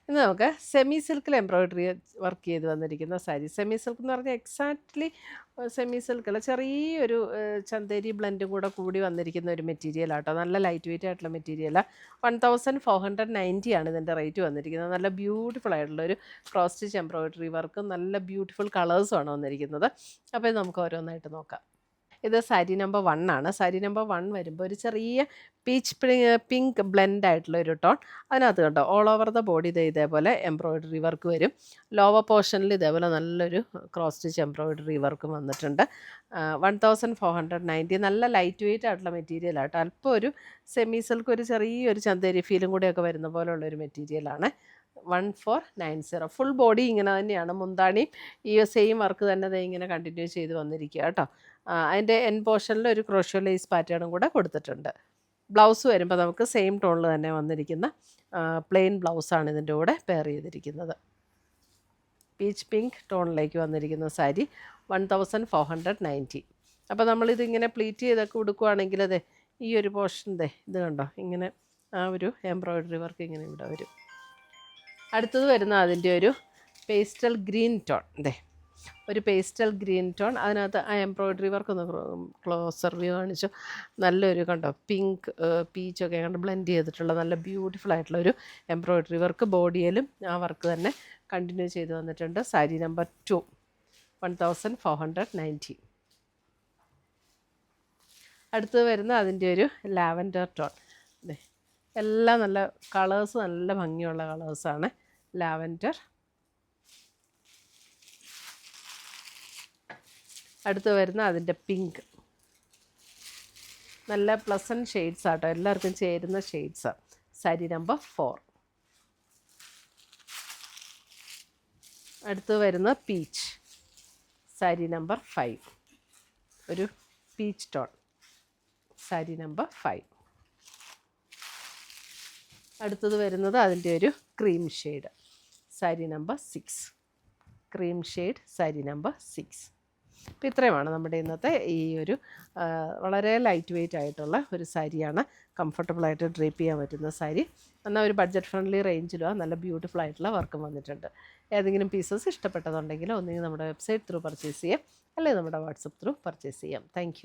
ഇന്ന് നമുക്ക് സെമി സിൽക്കിൽ എംബ്രോയിഡറി വർക്ക് ചെയ്ത് വന്നിരിക്കുന്ന സാരി. സെമി സിൽക്ക് എന്ന് പറഞ്ഞാൽ എക്സാക്ട്ലി സെമി സിൽക്കല്ല, ചെറിയൊരു ചന്തേരി ബ്ലെൻഡും കൂടി വന്നിരിക്കുന്ന ഒരു മെറ്റീരിയലാട്ടോ. നല്ല ലൈറ്റ് വെയിറ്റ് ആയിട്ടുള്ള മെറ്റീരിയലാണ്. 1490 ആണ് ഇതിൻ്റെ റേറ്റ് വന്നിരിക്കുന്നത്. നല്ല ബ്യൂട്ടിഫുൾ ആയിട്ടുള്ളൊരു ക്രോസ് സ്റ്റിച്ച് എംബ്രോയിഡറി വർക്കും നല്ല ബ്യൂട്ടിഫുൾ കളേഴ്സുമാണ് വന്നിരിക്കുന്നത്. അപ്പോൾ ഇത് നമുക്ക് ഓരോന്നായിട്ട് നോക്കാം. ഇത് സാരി നമ്പർ 1 ആണ്. സാരി നമ്പർ 1 വരുമ്പോൾ ഒരു ചെറിയ പീച്ച് പിങ്ക് ബ്ലെൻഡ് ആയിട്ടുള്ള ഒരു ടോൺ. അതിനകത്ത് കണ്ടോ ഓൾ ഓവർ ദ ബോഡി ഇതേപോലെ എംബ്രോയിഡറി വർക്ക് വരും. ലോവർ പോർഷനിൽ ഇതേപോലെ നല്ലൊരു ക്രോസ് സ്റ്റിച്ച് എംബ്രോയിഡറി വർക്കും വന്നിട്ടുണ്ട്. 1490. നല്ല ലൈറ്റ് വെയിറ്റ് ആയിട്ടുള്ള മെറ്റീരിയൽ ആട്ടോ. അല്പം ഒരു സെമി സിൽക്ക്, ഒരു ചെറിയൊരു ചന്തേരി ഫീലും കൂടെയൊക്കെ വരുന്ന പോലെയുള്ളൊരു മെറ്റീരിയലാണ്. 1490. ഫുൾ ബോഡി ഇങ്ങനെ തന്നെയാണ്. മുന്താണിയും ഈ സെയിം വർക്ക് തന്നെ ഇങ്ങനെ കണ്ടിന്യൂ ചെയ്ത് വന്നിരിക്കുക കേട്ടോ. അതിൻ്റെ എൻ പോർഷനിൽ ഒരു ക്രോഷ്യോ ലേസ് പാറ്റേണും കൂടെ കൊടുത്തിട്ടുണ്ട്. ബ്ലൗസ് വരുമ്പോൾ നമുക്ക് സെയിം ടോണിൽ തന്നെ വന്നിരിക്കുന്ന പ്ലെയിൻ ബ്ലൗസാണ് ഇതിൻ്റെ കൂടെ പെയർ ചെയ്തിരിക്കുന്നത്. പീച്ച് പിങ്ക് ടോണിലേക്ക് വന്നിരിക്കുന്ന സാരി 1490. അപ്പോൾ നമ്മളിതിങ്ങനെ പ്ലീറ്റ് ചെയ്തൊക്കെ കൊടുക്കുകയാണെങ്കിൽ അതെ ഈ ഒരു പോർഷൻ ഇത് കണ്ടോ ഇങ്ങനെ ആ ഒരു എംബ്രോയിഡറി വർക്ക് ഇങ്ങനെ ഇവിടെ വരും. അടുത്തത് വരുന്ന അതിൻ്റെ ഒരു പേസ്റ്റൽ ഗ്രീൻ ടോൺ. ഒരു പേസ്റ്റൽ ഗ്രീൻ ടോൺ. അതിനകത്ത് ആ എംബ്രോയിഡറി വർക്ക് ഒന്ന് ക്ലോസർ വ്യൂ കാണിച്ചു. നല്ലൊരു കണ്ടോ പിങ്ക് പീച്ചൊക്കെ കണ്ട് ബ്ലെൻഡ് ചെയ്തിട്ടുള്ള നല്ല ബ്യൂട്ടിഫുൾ ആയിട്ടുള്ളൊരു എംബ്രോയിഡറി വർക്ക്. ബോഡിയിലും ആ വർക്ക് തന്നെ കണ്ടിന്യൂ ചെയ്ത് വന്നിട്ടുണ്ട്. സാരി നമ്പർ 2 1490. അടുത്തത് വരുന്ന അതിൻ്റെ ഒരു ലാവൻഡർ ടോൺ. എല്ലാം നല്ല കളേഴ്സ്, നല്ല ഭംഗിയുള്ള കളേഴ്സാണ്. ലാവൻഡർ. അടുത്ത് വരുന്ന അതിൻ്റെ പിങ്ക്. നല്ല പ്ലസൻറ്റ് ഷെയ്ഡ്സ് ആട്ടോ, എല്ലാവർക്കും ചേരുന്ന ഷെയ്ഡ്സാണ്. സാരി നമ്പർ 4. അടുത്ത് വരുന്ന പീച്ച്. സാരി നമ്പർ 5. ഒരു പീച്ച് ടോൺ. സാരി നമ്പർ 5. അടുത്തത് വരുന്നത് അതിൻ്റെ ഒരു cream shade. Sari number 6. Cream shade sari number 6. അപ്പോൾ ഇത്രയുമാണ് നമ്മുടെ ഇന്നത്തെ ഈ ഒരു വളരെ ലൈറ്റ് വെയിറ്റ് ആയിട്ടുള്ള ഒരു സാരിയാണ്. കംഫർട്ടബിളായിട്ട് ഡ്രേപ്പ് ചെയ്യാൻ പറ്റുന്ന സാരി. എന്നാൽ ഒരു ബഡ്ജറ്റ് ഫ്രണ്ട്ലി റേഞ്ചിലും നല്ല ബ്യൂട്ടിഫുൾ ആയിട്ടുള്ള വർക്കും വന്നിട്ടുണ്ട്. ഏതെങ്കിലും പീസസ് ഇഷ്ടപ്പെട്ടതുണ്ടെങ്കിൽ ഒന്നുകിൽ നമ്മുടെ വെബ്സൈറ്റ് ത്രൂ പർച്ചേസ് ചെയ്യാം, അല്ലെങ്കിൽ നമ്മുടെ വാട്സപ്പ് ത്രൂ പർച്ചേസ് ചെയ്യാം. താങ്ക്